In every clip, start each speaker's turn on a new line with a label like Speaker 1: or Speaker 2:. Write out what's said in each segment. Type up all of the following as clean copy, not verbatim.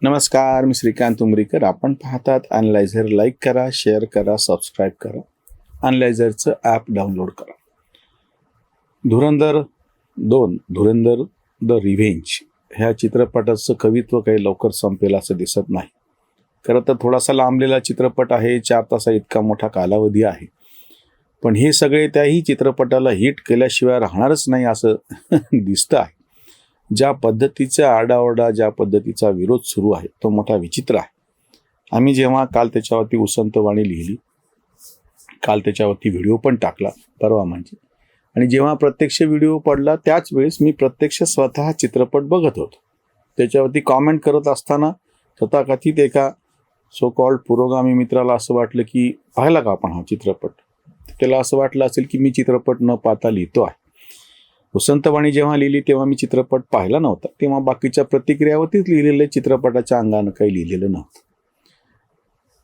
Speaker 1: नमस्कार, मी श्रीकांत उमरीकर. आपण पाहतात अॅनलायझर. लाईक करा, शेअर करा, सबस्क्राईब करा. अॅनलायझरचं ॲप डाउनलोड करा. धुरंधर 2 धुरंधर द रिव्हेंज ह्या चित्रपटाचं कवित्व काही लवकर संपेल असं दिसत नाही. खरं तर थोडासा लांबलेला चित्रपट आहे, 4 तासा इतका मोठा कालावधी आहे. पण हे सगळे त्याही चित्रपटाला हिट केल्याशिवाय राहणारच नाही असं दिसतं आहे. ज्या पद्धतीचा आरडाओरडा, ज्या पद्धतीचा विरोध सुरू आहे तो मोठा विचित्र आहे. आम्ही जेव्हा काल त्याच्यावरती उसंतवाणी लिहिली, काल त्याच्यावरती व्हिडिओ पण टाकला परवा म्हणजे, आणि जेव्हा प्रत्यक्ष व्हिडिओ पडला त्याच वेळेस मी प्रत्यक्ष स्वतः चित्रपट बघत होतो. त्याच्यावरती कॉमेंट करत असताना तथाकथित एका सो कॉल्ड पुरोगामी मित्राला असं वाटलं की पाहिला का आपण हा चित्रपट. त्याला असं वाटलं असेल की मी चित्रपट न पाहता लिहितो आहे. उसंतवाणी जेव्हा लिहिली तेव्हा मी चित्रपट पाहिला नव्हता, तेव्हा बाकीच्या प्रतिक्रियावरतीच लिहिलेलं, चित्रपटाच्या अंगानं काही लिहिलेलं नव्हतं.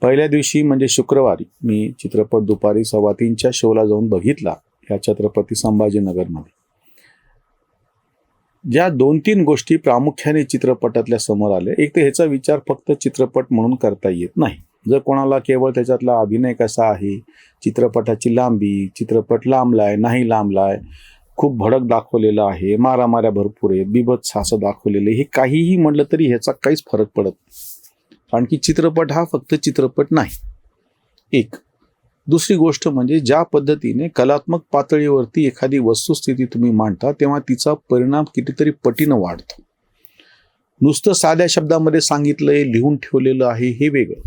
Speaker 1: पहिल्या दिवशी म्हणजे शुक्रवारी मी चित्रपट दुपारी 3:15च्या शोला जाऊन बघितला या छत्रपती संभाजीनगरमध्ये. ज्या 2-3 गोष्टी प्रामुख्याने चित्रपटातल्या समोर आल्या. एक तर ह्याचा विचार फक्त चित्रपट म्हणून करता येत नाही. जर कोणाला केवळ त्याच्यातला अभिनय कसा आहे, चित्रपटाची लांबी, चित्रपट लांबलाय नाही लांबलाय, खूप भडक दाखवलेलं आहे, मारामाऱ्या भरपूर आहेत, बिभत्स असं दाखवलेलं आहे, हे काहीही म्हटलं तरी ह्याचा काहीच फरक पडत नाही. कारण की चित्रपट हा फक्त चित्रपट नाही. एक दुसरी गोष्ट म्हणजे ज्या पद्धतीने कलात्मक पातळीवरती एखादी वस्तुस्थिती तुम्ही मांडता तेव्हा तिचा परिणाम कितीतरी पटीनं वाढतो. नुसतं साध्या शब्दामध्ये सांगितलंय, लिहून ठेवलेलं आहे हे वेगळं,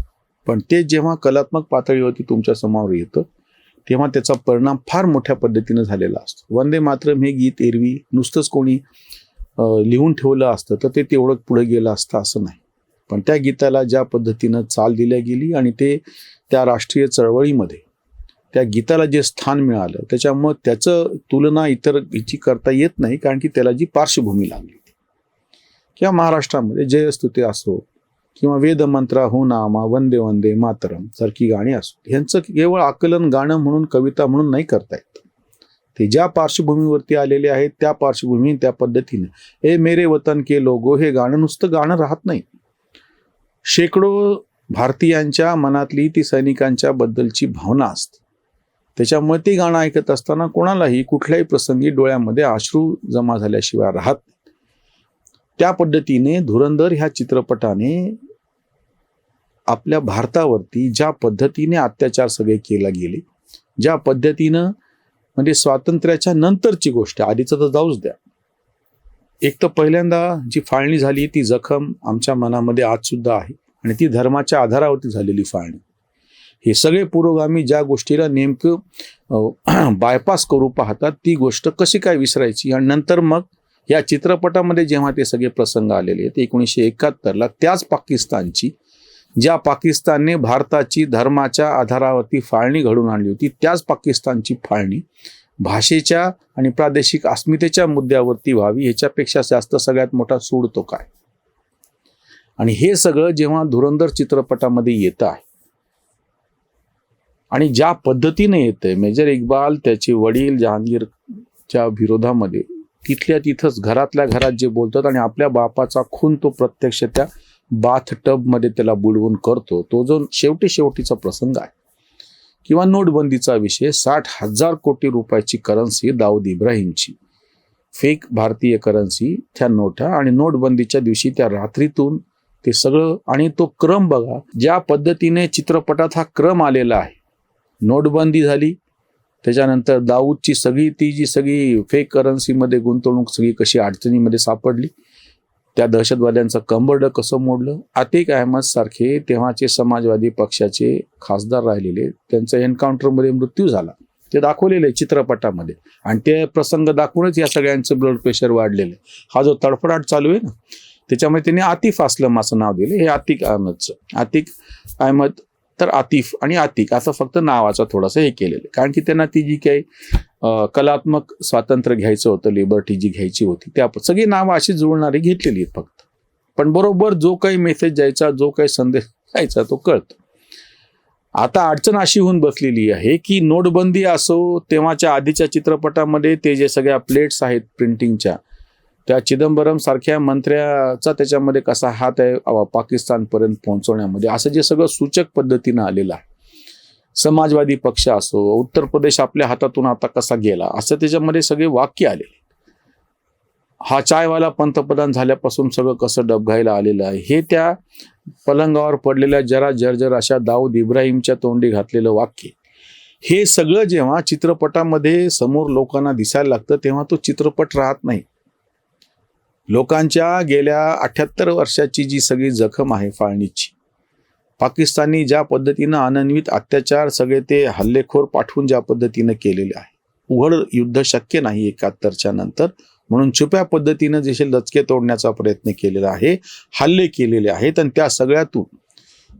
Speaker 1: पण ते जेव्हा कलात्मक पातळीवरती तुमच्या समोर येतं तेव्हा त्याचा परिणाम फार मोठ्या पद्धतीनं झालेला असतो. वंदे मातरम हे गीत एरवी नुसतंच कोणी लिहून ठेवलं असतं तर ते तेवढं पुढे गेलं असतं असं नाही. पण त्या गीताला ज्या पद्धतीनं चाल दिल्या गेली आणि ते त्या राष्ट्रीय चळवळीमध्ये त्या गीताला जे स्थान मिळालं त्याच्यामुळं त्याचं तुलना इतर हिची करता येत नाही. कारण की त्याला जी पार्श्वभूमी लागली, किंवा महाराष्ट्रामध्ये जयस्तुते असो किंवा वेदमंत्रा हो नामा वंदे वंदे मातरम सारखी गाणी असो, ह्यांचं केवळ आकलन गाणं म्हणून, कविता म्हणून नाही करता येत. ते ज्या पार्श्वभूमीवरती आलेले आहेत त्या पार्श्वभूमी त्या पद्धतीने ए मेरे वतन के लोगो हे गाणं नुसतं गाणं राहत नाही. शेकडो भारतीयांच्या मनातली ती सैनिकांच्या बद्दलची भावना असते. त्याच्यामुळे ते गाणं ऐकत असताना कोणालाही कुठल्याही प्रसंगी डोळ्यामध्ये अश्रू जमा झाल्याशिवाय राहत नाही. त्या पद्धतीने धुरंधर ह्या चित्रपटाने आपल्या भारतावरती ज्या पद्धतीने अत्याचार सगळे केला गेले, ज्या पद्धतीनं, म्हणजे स्वातंत्र्याच्या नंतरची गोष्ट, आधीचं तर जाऊच द्या. एक तर पहिल्यांदा जी फाळणी झाली ती जखम आमच्या मनामध्ये आज सुद्धा आहे, आणि ती धर्माच्या आधारावरती झालेली फाळणी. हे सगळे पुरोगामी ज्या गोष्टीला नेमकं बायपास करू पाहतात ती गोष्ट कशी काय विसरायची. आणि नंतर मग या चित्रपटामध्ये जेव्हा ते सगळे प्रसंग आलेले आहेत 1971ला, त्याच पाकिस्तानची, ज्या पाकिस्तानने भारताची धर्माच्या आधारावरती फाळणी घडून आणली होती, त्याच पाकिस्तानची फाळणी भाषेच्या आणि प्रादेशिक अस्मितेच्या मुद्द्यावरती व्हावी, ह्याच्यापेक्षा जास्त सगळ्यात मोठा सूड तो काय. आणि हे सगळं जेव्हा धुरंधर चित्रपटामध्ये येतं आहे आणि ज्या पद्धतीने येतंय, मेजर इक्बाल त्याचे वडील जहांगीरच्या विरोधामध्ये तिथल्या तिथंच घरातल्या घरात जे बोलतात आणि आपल्या बापाचा खून तो प्रत्यक्ष त्या बाथ टबमध्ये त्याला बुडवून करतो, तो जो शेवटीचा प्रसंग आहे. किंवा नोटबंदीचा विषय, 60,000 कोटी रुपयाची करन्सी दाऊद इब्राहिमची, फेक भारतीय करन्सी, त्या नोटा, आणि नोटबंदीच्या दिवशी त्या रात्रीतून ते सगळं. आणि तो क्रम बघा, ज्या पद्धतीने चित्रपटात हा क्रम आलेला आहे. नोटबंदी झाली, त्याच्यानंतर दाऊदची ती जी सगळी फेक करन्सीमध्ये गुंतवणूक सगळी कशी अडचणीमध्ये सापडली, त्या दहशतवाद्यांचं कंबरडं कसं मोडलं. अतिक अहमद सारखे तेव्हाचे समाजवादी पक्षाचे खासदार राहिलेले, त्यांचा एन्काउंटरमध्ये मृत्यू झाला, ते दाखवलेलं आहे चित्रपटामध्ये. आणि ते प्रसंग दाखवूनच या सगळ्यांचं ब्लड प्रेशर वाढलेलं आहे. हा जो तडफडाट चालू आहे ना, त्याच्यामुळे त्यांनी आतिफ असलम असं नाव दिलं. हे अतिक अहमद तर आतिफ आणि आतिक असं फक्त नावाचं थोडंसं हे केलेलं, कारण की त्यांना ती जी काही कलात्मक स्वातंत्र्य घ्यायचं होतं, लिबर्टी जी घ्यायची होती, त्या सगळी नावं अशी जुळणारी घेतलेली आहेत फक्त. पण बरोबर जो काही मेसेज जायचा, जो काही संदेश जायचा तो कळतो. आता अडचण अशी होऊन बसलेली आहे की नोटबंदी असो, तेव्हाच्या आधीच्या चित्रपटामध्ये ते जे सगळ्या प्लेट्स आहेत प्रिंटिंगच्या, त्या चिदंबरम सारख्या मंत्र्याचा त्याच्यामध्ये कसा हात आहे पाकिस्तानपर्यंत पोहोचवण्यामध्ये, असं जे सगळं सूचक पद्धतीनं आलेलं आहे. समाजवादी पक्ष असो, उत्तर प्रदेश आपल्या हातातून आता कसा गेला, असं त्याच्यामध्ये सगळे वाक्य आलेले. हा चायवाला पंतप्रधान झाल्यापासून सगळं कसं डबघायला आलेलं आहे, हे त्या पलंगावर पडलेल्या जरा जर्जर अशा दाऊद इब्राहिमच्या तोंडी घातलेलं वाक्य, हे सगळं जेव्हा चित्रपटामध्ये समोर लोकांना दिसायला लागतं तेव्हा तो चित्रपट राहत नाही. लोकांच्या गेल्या 78 वर्षाची जी सगळी जखम आहे फाळणीची, पाकिस्तानी ज्या पद्धतीनं अनन्वित अत्याचार सगळे ते हल्लेखोर पाठवून ज्या पद्धतीनं केलेले आहे, उघड युद्ध शक्य नाही 71च्या नंतर, म्हणून छुप्या पद्धतीनं जसे लचके तोडण्याचा प्रयत्न केलेला आहे, हल्ले केलेले आहेत. आणि त्या सगळ्यातून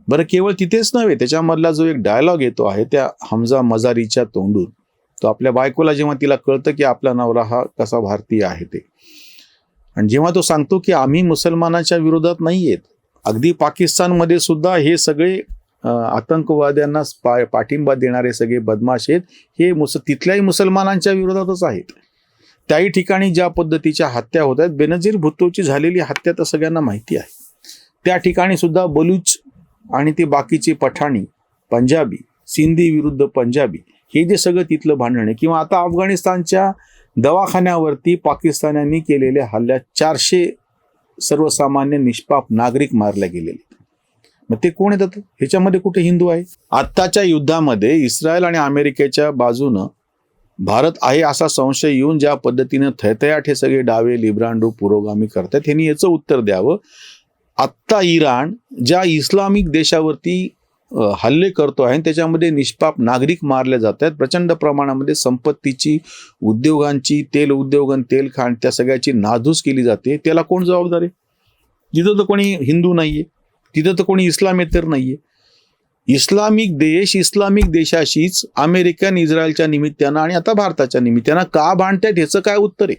Speaker 1: बरं केवळ तिथेच नव्हे, त्याच्यामधला जो एक डायलॉग येतो आहे त्या हमजा मजारीच्या तोंडून, तो आपल्या बायकोला जेव्हा तिला कळतं की आपला नवरा हा कसा भारतीय आहे ते, आणि जेव्हा तो सांगतो की आम्ही मुसलमानाच्या विरोधात नाही आहेत, अगदी पाकिस्तानमध्ये सुद्धा हे सगळे आतंकवाद्यांना पाठिंबा देणारे सगळे बदमाश आहेत, हे तिथल्याही मुसलमानांच्या विरोधातच आहेत. त्याही ठिकाणी ज्या पद्धतीच्या हत्या होत आहेत, बेनजीर भुट्टोची झालेली हत्या तर सगळ्यांना माहिती आहे, त्या ठिकाणी सुद्धा बलूच आणि ते बाकीचे पठाणी, पंजाबी, सिंधी विरुद्ध पंजाबी, हे जे सगळं तिथलं भांडण आहे. किंवा आता अफगाणिस्तानच्या दवाखान्यावरती पाकिस्तान्यांनी केलेल्या हल्ल्यात 400 सर्वसामान्य निष्पाप नागरिक मारले गेलेले. मग ते कोण येतात ह्याच्यामध्ये? कुठे हिंदू आहे? आत्ताच्या युद्धामध्ये इस्रायल आणि अमेरिकेच्या बाजूनं भारत आहे असा संशय येऊन ज्या पद्धतीनं थैथयाट हे सगळे डावे लिब्रांडो पुरोगामी करतात, ह्यांनी याचं उत्तर द्यावं. आत्ता इराण ज्या इस्लामिक देशावरती हल्ले करतो आहे, त्याच्यामध्ये निष्पाप नागरिक मारले जात आहेत, प्रचंड प्रमाणामध्ये संपत्तीची, उद्योगांची, तेल उद्योग, तेल खाण, त्या सगळ्याची नाधूस केली जाते. त्याला कोण जबाबदार आहे? तिथं तर कोणी हिंदू नाहीये, तिथं तर कोणी इस्लामेतर नाहीये. इस्लामिक देशाशीच अमेरिकन इस्रायलच्या निमित्तानं आणि आता भारताच्या निमित्तानं का भांडतायत, ह्याचं काय उत्तर आहे?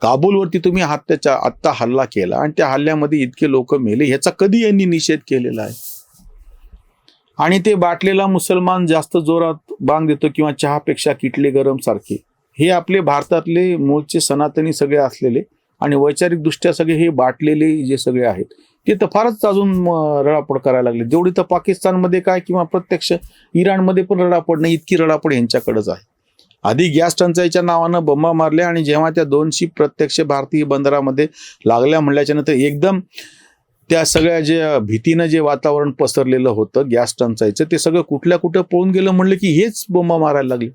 Speaker 1: काबूलवरती तुम्ही आत्ता हल्ला केला आणि त्या हल्ल्यामध्ये इतके लोक मेले, ह्याचा कधी यांनी निषेध केलेला आहे? आणि ते बाटलेला मुसलमान जास्त जोरात बांग देतो किंवा चहापेक्षा किटले गरम सारखे, हे आपले भारतातले मूळचे सनातनी सगळे असलेले आणि वैचारिक दृष्ट्या सगळे हे बाटलेले जे सगळे आहेत, ते तर फारच अजून रडापड करायला लागले. जेवढी तर पाकिस्तानमध्ये काय किंवा प्रत्यक्ष इराणमध्ये पण रडापड नाही, इतकी रडापड यांच्याकडेच आहे. आधी गॅस टंचाईच्या नावानं बंबा मारल्या आणि जेव्हा त्या 2 शिप प्रत्यक्ष भारतीय बंदरामध्ये लागल्या म्हणल्याच्या नंतर एकदम त्या सगळ्या जे भीतीनं जे वातावरण पसरलेलं होतं गॅस टंचाईचं, ते सगळं कुठं पळून गेलं म्हणलं की हेच बोंबा मारायला लागले.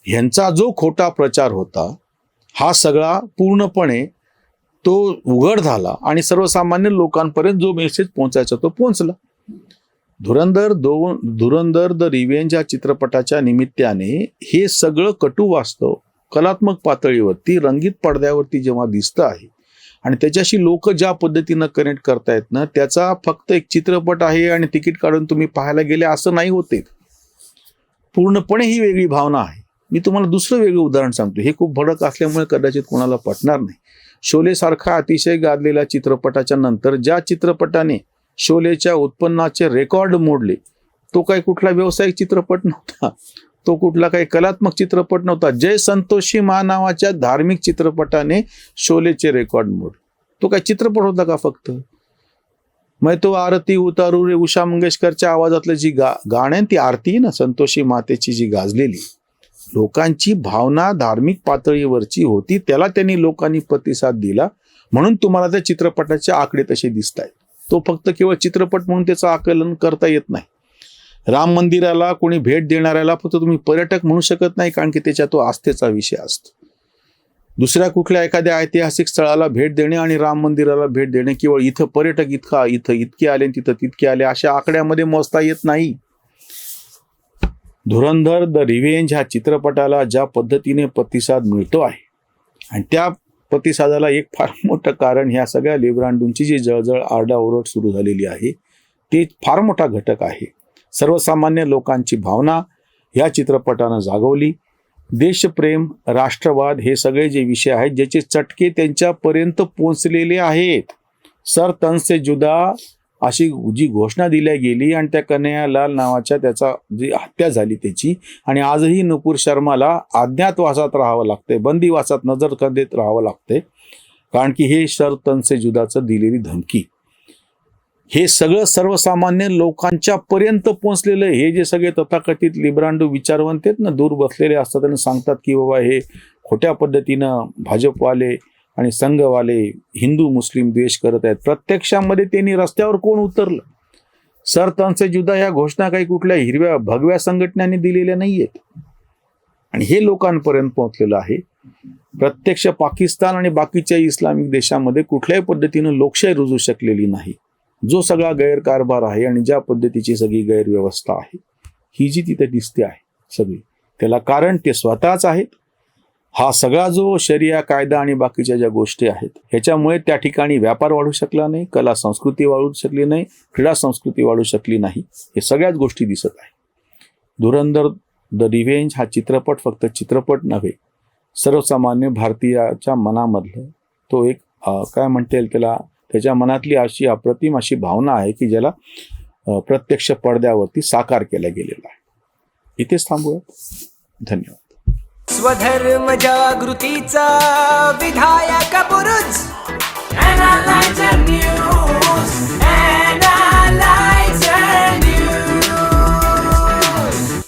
Speaker 1: ह्यांचा जो खोटा प्रचार होता हा सगळा पूर्णपणे तो उघड झाला आणि सर्वसामान्य लोकांपर्यंत जो मेसेज पोहोचायचा तो पोहोचला. धुरंधर द रिव्हेंज या चित्रपटाच्या निमित्ताने हे सगळं कटू वास्तव कलात्मक पातळीवरती, रंगीत पडद्यावरती जेव्हा दिसतं आहे आणि त्याच्याशी लोक ज्या पद्धतीनं कनेक्ट करतायत ना, त्याचा फक्त एक चित्रपट आहे आणि तिकीट काढून तुम्ही पाहायला गेले असं नाही होते. पूर्णपणे ही वेगळी भावना आहे. मी तुम्हाला दुसरं वेगळं उदाहरण सांगतो, हे खूप भडक असल्यामुळे कदाचित कोणाला पटणार नाही. शोले सारखा अतिशय गाजलेल्या चित्रपटाच्या नंतर ज्या चित्रपटाने शोलेच्या उत्पन्नाचे रेकॉर्ड मोडले, तो काही कुठला व्यावसायिक चित्रपट नव्हता, तो कुठला काही कलात्मक चित्रपट नव्हता. जय संतोषी मा नावाच्या धार्मिक चित्रपटाने शोलेचे रेकॉर्ड मोडले. तो काय चित्रपट होता का फक्त? मग तो आरती उतारू रे उषा मंगेशकरच्या आवाजातलं जी गाणं ती आरती ना संतोषी मातेची जी गाजलेली, लोकांची भावना धार्मिक पातळीवरची होती, त्याला त्यांनी लोकांनी प्रतिसाद दिला म्हणून तुम्हाला त्या चित्रपटाचे आकडे तसे दिसत आहेत. तो फक्त केवळ चित्रपट म्हणून त्याचं आकलन करता येत नाही. राम मंदिराला कोणी भेट देणाऱ्याला फक्त तुम्ही पर्यटक म्हणू शकत नाही, कारण की त्याच्या तो आस्थेचा विषय असतो. दुसऱ्या कुठल्या एखाद्या ऐतिहासिक स्थळाला भेट देणे आणि राम मंदिराला भेट देणे केवळ इथं पर्यटक इथं इतके आले तिथं तितके आले अशा आकड्यामध्ये मोजता येत नाही. धुरंधर द रिव्हेंज ह्या चित्रपटाला ज्या पद्धतीने प्रतिसाद मिळतो आहे आणि त्या प्रतिसादाला एक फार मोठं कारण ह्या सगळ्या लिब्रांडूंची जी जळजळ आरडाओरड सुरू झालेली आहे ते फार मोठा घटक आहे. सर्वसामान्य लोकांची भावना ह्या चित्रपटानं जागवली. देशप्रेम, राष्ट्रवाद हे सगळे जे विषय आहेत ज्याचे चटके त्यांच्यापर्यंत पोचलेले आहेत. सर तन से जुदा अशी जी घोषणा दिल्या गेली आणि त्या कन्हैयालाल नावाच्या त्याचा जी हत्या झाली त्याची, आणि आजही नुपूर शर्माला अज्ञातवासात राहावं लागतंय, बंदिवासात नजर देत राहावं लागतंय. कारण की हे सर तनसे जुदाचं दिलेली धमकी, हे सगळं सर्वसामान्य लोकांच्या पर्यंत पोहोचलेलं आहे. हे जे सगळे तथाकथित लिब्रांडू विचारवंत आहेत ना, दूर बसलेले असतात आणि सांगतात की बाबा हे खोट्या पद्धतीनं भाजपवाले आणि संघवाले हिंदू मुस्लिम द्वेष करत आहेत, प्रत्यक्षामध्ये त्यांनी रस्त्यावर कोण उतरलं? सर तनसे जुदा ह्या घोषणा काही कुठल्या हिरव्या भगव्या संघटनांनी दिलेल्या नाही आहेत आणि हे लोकांपर्यंत पोहोचलेलं आहे. प्रत्यक्ष पाकिस्तान आणि बाकीच्या इस्लामिक देशामध्ये कुठल्याही पद्धतीनं लोकशाही रुजू शकलेली नाही. जो सगळा गैरकारभार आहे आणि ज्या पद्धतीची सगळी गैरव्यवस्था आहे, ही जी तिथे दिसते आहे सगळी, त्याला कारण ते स्वतःच आहेत. हा सगळा जो शरिया कायदा आणि बाकीच्या ज्या गोष्टी आहेत, ह्याच्यामुळे त्या ठिकाणी व्यापार वाढू शकला नाही, कला संस्कृती वाढू शकली नाही, क्रीडा संस्कृती वाढू शकली नाही. हे सगळ्याच गोष्टी दिसत आहे. धुरंधर द रिव्हेंज हा चित्रपट फक्त चित्रपट नव्हे, सर्वसामान्य भारतीयाच्या मनामधलं तो एक काय म्हणता येईल त्याला, त्याच्या मनातली अशी अप्रतिम अशी भावना आहे की ज्याला प्रत्यक्ष पडद्यावरती साकार केला गेलेला आहे. इथेच थांबूयात. धन्यवाद.
Speaker 2: स्वधर्म जागृतीचा विधायक बुरुज